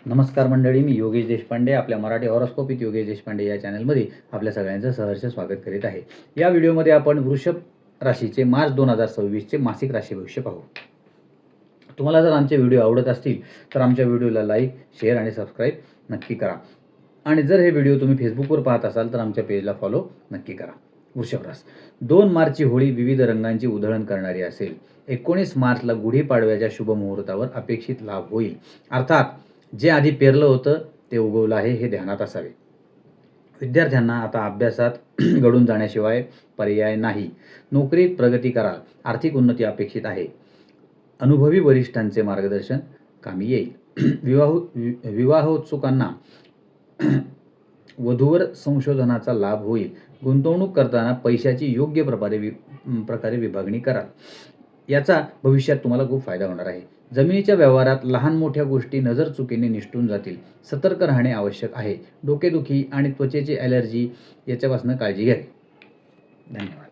नमस्कार मंडळी, मी योगेश देशपांडे आपल्या मराठी हॉरोस्कोप विथ योगेश देशपांडे या चॅनलमध्ये आपल्या सगळ्यांचं सहर्ष स्वागत करीत आहे। या व्हिडिओमध्ये आपण वृषभ राशीचे मार्च 2026 चे मासिक राशी भविष्य पाहू। तुम्हाला जर आमचे व्हिडिओ आवडत असतील तर आमच्या व्हिडिओला लाईक, शेअर आणि सबस्क्राईब नक्की करा। आणि जर हे व्हिडिओ तुम्ही फेसबुकवर पाहत असाल तर आमच्या पेजला फॉलो नक्की करा। वृषभ रास 2 मार्चची होळी विविध रंगांची उधळण करणारी असेल। 19 मार्चला गुढीपाडव्याच्या शुभ मुहूर्तावर अपेक्षित लाभ होईल। अर्थात जे आधी पेरलं होतं ते उगवलं आहे हे ध्यानात असावे। विद्यार्थ्यांना आता अभ्यासात घडून जाण्याशिवाय पर्याय नाही। नोकरीत प्रगती कराल, आर्थिक उन्नती अपेक्षित आहे। अनुभवी वरिष्ठांचे मार्गदर्शन कामी येईल। विवाहोत्सुकांना वधूवर संशोधनाचा लाभ होईल। गुंतवणूक करताना पैशाची योग्य प्रकारे विभागणी कराल, याचा भविष्यात तुम्हाला खूप फायदा होणार आहे। जमिनीच्या व्यवहारात लहान मोठ्या गोष्टी नजर चुकीने निसटून जातील। सतर्क राहणे आवश्यक आहे। डोकेदुखी आणि त्वचेची ॲलर्जी याच्यापासून काळजी घ्यावी। धन्यवाद।